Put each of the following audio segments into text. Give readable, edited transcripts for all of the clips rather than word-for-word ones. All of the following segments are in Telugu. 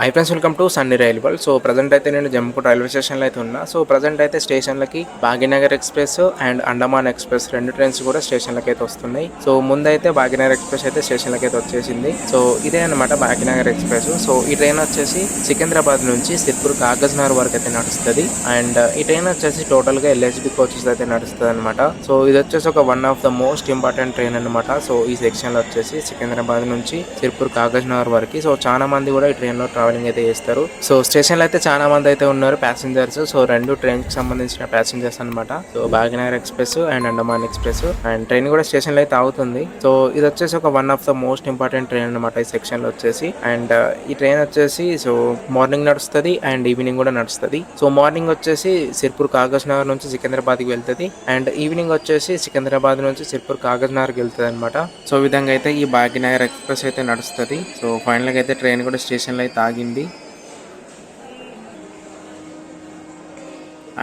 Hi friends, welcome to Sunny rail world. So present అయితే నేను జమ్ముకుంట రైల్వే స్టేషన్లో అయితే ఉన్నా. సో ప్రజెంట్ అయితే స్టేషన్లకి Bhagyanagar express and Andaman express రెండు ట్రైన్స్ కూడా స్టేషన్లకి అయితే వస్తున్నాయి. సో ముందైతే భాగ్యనగర్ ఎక్స్ప్రెస్ అయితే స్టేషన్లకి అయితే వచ్చేసింది. సో ఇదే అనమాట భాగ్యనగర్ ఎక్స్ప్రెస్. సో ఈ ట్రైన్ వచ్చేసి సికింద్రాబాద్ నుంచి సిర్పూర్ కాగజ్ నగర్ వరకు అయితే నడుస్తుంది. అండ్ ఈ ట్రైన్ వచ్చేసి టోటల్ గా ఎల్హెచ్బి కోచెస్ అయితే నడుస్తుంది అనమాట. సో ఇది వచ్చేసి ఒక one of the most important train అనమాట. సో ఈ సెక్షన్ లో వచ్చేసి సికింద్రాబాద్ నుంచి సిర్పూర్ కాగజ్ నగర్ వరకు. సో చాలా మంది కూడా ఈ ట్రైన్ లో ట్రావెలింగ్ అయితే చేస్తారు. సో స్టేషన్ లో అయితే చాలా మంది అయితే ఉన్నారు ప్యాసింజర్స్. సో రెండు ట్రైన్ కి సంబంధించిన ప్యాసింజర్స్ అనమాట. So Bhagyanagar express and Andaman express. And train కూడా స్టేషన్ లో అయితే ఆగుతుంది. సో ఇది వచ్చేసి ఒక one of the most important train అనమాట ఈ సెక్షన్ లో వచ్చేసి. అండ్ ఈ ట్రైన్ వచ్చేసి సో మార్నింగ్ నడుస్తుంది అండ్ ఈవినింగ్ కూడా నడుస్తుంది. సో మార్నింగ్ వచ్చేసి సిర్పూర్ కాగజ్ నగర్ నుంచి సికింద్రాబాద్ కి వెళ్తుంది. అండ్ ఈవినింగ్ వచ్చేసి సికింద్రాబాద్ నుంచి సిర్పూర్ కాగజ్ నగర్ కి వెళ్తుంది అనమాట. సో ఈ విధంగా అయితే ఈ భాగ్యనగర్ ఎక్స్ప్రెస్ అయితే నడుస్తుంది. సో ఫైనల్ గా అయితే ట్రైన్ కూడా స్టేషన్ లో అయితే ఆగింది.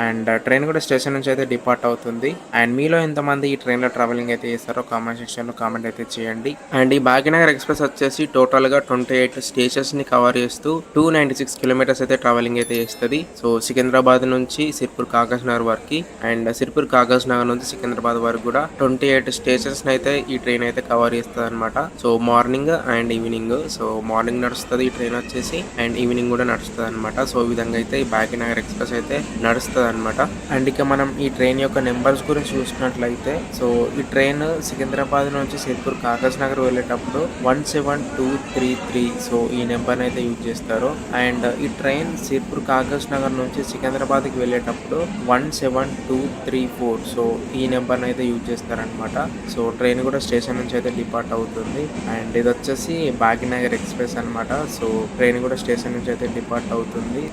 అండ్ ట్రైన్ కూడా స్టేషన్ నుంచి అయితే డిపార్ట్ అవుతుంది. అండ్ మీలో ఎంతమంది ఈ ట్రైన్లో ట్రావెలింగ్ అయితే చేస్తారో కామెంట్ సెక్షన్లో కామెంట్ అయితే చేయండి. అండ్ ఈ భాగ్యనగర్ ఎక్స్ప్రెస్ వచ్చేసి టోటల్గా 28 స్టేషన్స్ని కవర్ చేస్తూ 296 కిలోమీటర్స్ అయితే ట్రావెలింగ్ అయితే చేస్తుంది. సో సికింద్రాబాద్ నుంచి సిర్పూర్ కాగజ్ నగర్ వరకు అండ్ సిర్పూర్ కాగజ్ నగర్ నుంచి సికింద్రాబాద్ వరకు కూడా 28 స్టేషన్స్ అయితే ఈ ట్రైన్ అయితే కవర్ చేస్తుంది అనమాట. So morning and evening. So morning నడుస్తుంది ఈ ట్రైన్ వచ్చేసి అండ్ ఈవినింగ్ కూడా నడుస్తుంది అనమాట. సో ఈ విధంగా అయితే ఈ భాగ్యనగర్ ఎక్స్ప్రెస్ అయితే నడుస్తుంది అనమాట. అండ్ ఇక మనం ఈ ట్రైన్ యొక్క నెంబర్స్ గురించి చూసినట్లయితే సో ఈ ట్రైన్ సికింద్రాబాద్ నుంచి సిర్పూర్ కాగజ్ నగర్ వెళ్ళేటప్పుడు 17233. సో ఈ నెంబర్ అయితే యూజ్ చేస్తారు. అండ్ ఈ ట్రైన్ సిర్పూర్ కాగజ్ నగర్ నుంచి సికింద్రాబాద్ కి వెళ్ళేటప్పుడు 17234. సో ఈ నెంబర్ అయితే యూజ్ చేస్తారనమాట. సో ట్రైన్ కూడా స్టేషన్ నుంచి అయితే డిపార్ట్ అవుతుంది. అండ్ ఇది వచ్చేసి భాగ్యనగర్ ఎక్స్ప్రెస్ అనమాట. సో ట్రైన్ కూడా స్టేషన్ నుంచి అయితే డిపార్ట్ అవుతుంది.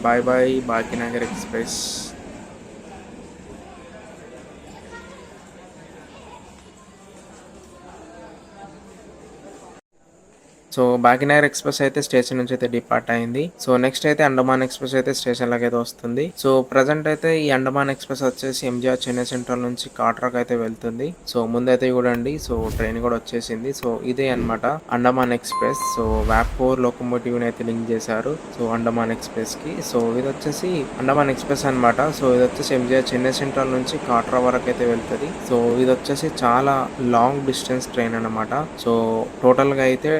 Bye bye Bhagyanagar express. So Bhagyanagar express అయితే స్టేషన్ నుంచి అయితే డిపార్ట్ అయింది. సో నెక్స్ట్ అయితే అండమాన్ ఎక్స్ప్రెస్ అయితే స్టేషన్ లాగా అయితే వస్తుంది. సో ప్రజెంట్ అయితే ఈ అండమాన్ ఎక్స్ప్రెస్ వచ్చేసి ఎంజిఆర్ చెన్నై సెంట్రల్ నుంచి కాట్రాక్ అయితే వెళ్తుంది. సో ముందైతే చూడండి సో ట్రైన్ కూడా వచ్చేసింది. సో ఇదే అనమాట అండమాన్ ఎక్స్ప్రెస్. సో వ్యాప్4 లోకోమోటివ్ అయితే లింక్ చేశారు సో అండమాన్ ఎక్స్ప్రెస్ కి. సో ఇది వచ్చేసి అండమాన్ ఎక్స్ప్రెస్ అనమాట. సో ఇది వచ్చేసి ఎంజిఆర్ చెన్నై సెంట్రల్ నుంచి కాట్రా వరకు అయితే వెళ్తుంది. సో ఇది వచ్చేసి చాలా లాంగ్ డిస్టెన్స్ ట్రైన్ అనమాట. సో టోటల్ గా అయితే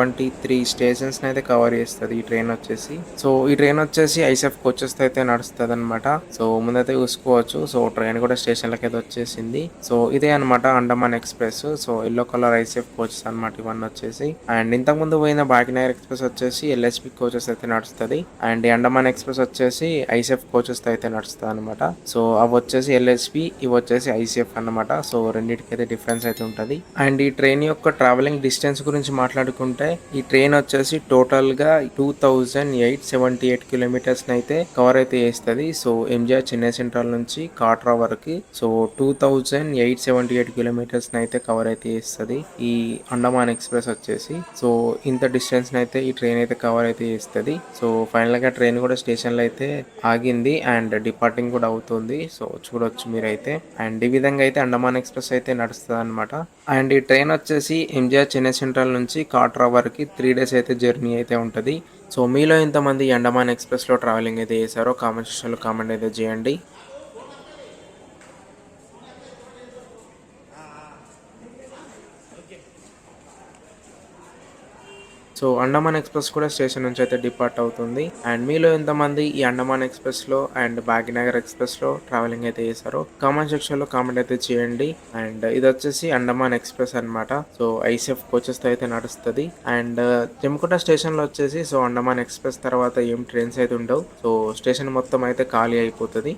73 స్టేషన్స్ అయితే కవర్ చేస్తుంది ఈ ట్రైన్ వచ్చేసి. సో ఈ ట్రైన్ వచ్చేసి ఐసెఫ్ కోచెస్ అయితే నడుస్తుంది అనమాట. సో ముందైతే చూసుకోవచ్చు. సో ట్రైన్ కూడా స్టేషన్ లకి అయితే వచ్చేసింది. సో ఇదే అనమాట Andaman express. So yellow colour ICF coaches అనమాట ఇవన్నీ వచ్చేసి. అండ్ ఇంతకు ముందు పోయిన భాగ్యనగర్ ఎక్స్ప్రెస్ వచ్చేసి ఎల్హెచ్బి కోచెస్ అయితే నడుస్తుంది. అండ్ ఈ అండమాన్ ఎక్స్ప్రెస్ వచ్చేసి ఐసెఫ్ కోచెస్ అయితే నడుస్తుంది అనమాట. సో అవి వచ్చేసి ఎల్హెచ్బి, ఇవి వచ్చేసి ఐసీఎఫ్ అనమాట. సో రెండింటికి అయితే డిఫరెన్స్ అయితే ఉంటుంది. అండ్ ఈ ట్రైన్ యొక్క ట్రావెలింగ్ డిస్టెన్స్ గురించి మాట్లాడుకుంటే ఈ ట్రైన్ వచ్చేసి టోటల్ గా 2878 కిలోమీటర్స్ అయితే కవర్ అయితే చేస్తుంది. సో ఎంజిఆర్ చెన్నై సెంట్రల్ నుంచి కాట్రా వరకు సో 2878 కిలోమీటర్స్ అయితే కవర్ అయితే చేస్తుంది ఈ అండమాన్ ఎక్స్ప్రెస్ వచ్చేసి. సో ఇంత డిస్టెన్స్ అయితే ఈ ట్రైన్ అయితే కవర్ అయితే చేస్తుంది. సో ఫైనల్ గా ట్రైన్ కూడా స్టేషన్ లో అయితే ఆగింది అండ్ డిపార్టింగ్ కూడా అవుతుంది. సో చూడొచ్చు మీరైతే. అండ్ ఈ విధంగా అయితే అండమాన్ ఎక్స్ప్రెస్ అయితే నడుస్తుంది అనమాట. అండ్ ఈ ట్రైన్ వచ్చేసి ఎంజిఆర్ చెన్నై సెంట్రల్ నుంచి కాట్రా వరకు 3 days అయితే జర్నీ అయితే ఉంటుంది. సో మీలో ఎంతమంది అండమాన్ ఎక్స్ప్రెస్లో ట్రావెలింగ్ అయితే చేశారో కామెంట్ సెక్షన్లో కామెంట్ అయితే చేయండి. సో అండమాన్ ఎక్స్ప్రెస్ కూడా స్టేషన్ నుంచి అయితే డిపార్ట్ అవుతుంది. అండ్ మీలో ఎంతమంది ఈ అండమాన్ ఎక్స్ప్రెస్లో అండ్ భాగ్యనగర్ ఎక్స్ప్రెస్లో ట్రావెలింగ్ అయితే చేశారో కామెంట్ సెక్షన్లో కామెంట్ అయితే చేయండి. అండ్ ఇది వచ్చేసి అండమాన్ ఎక్స్ప్రెస్ అనమాట. సో ఐసెఫ్ కోచెస్ అయితే నడుస్తుంది. అండ్ జమ్మికుంట స్టేషన్లో వచ్చేసి సో అండమాన్ ఎక్స్ప్రెస్ తర్వాత ఏం ట్రైన్స్ అయితే ఉండవు. సో స్టేషన్ మొత్తం అయితే ఖాళీ అయిపోతుంది.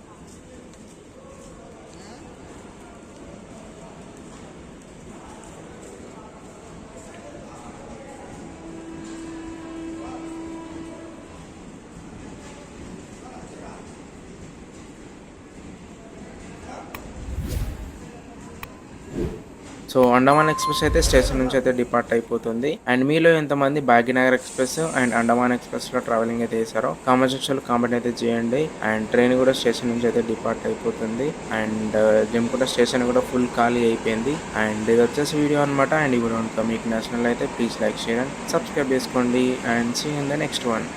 సో అండమాన్ ఎక్స్‌ప్రెస్ అయితే స్టేషన్ నుంచి అయితే డిపార్ట్ అయిపోతుంది. అండ్ మీలో ఎంతమంది భాగ్యనగర్ ఎక్స్‌ప్రెస్ అండ్ అండమాన్ ఎక్స్‌ప్రెస్‌లో ట్రావెలింగ్ అయితే చేశారో కామెంట్ సెక్షన్‌లో కామెంట్ అయితే చేయండి. అండ్ ట్రైన్ కూడా స్టేషన్ నుంచి అయితే డిపార్ట్ అయిపోతుంది. అండ్ జమ్మికుంట స్టేషన్ కూడా ఫుల్ ఖాళీ అయిపోయింది. అండ్ ఇది వచ్చేసి వీడియో అనమాట. అండ్ ఈ వీడియో కనుక మీకు నచ్చినట్లయితే please like, share and subscribe చేసుకోండి. And see you in the next one.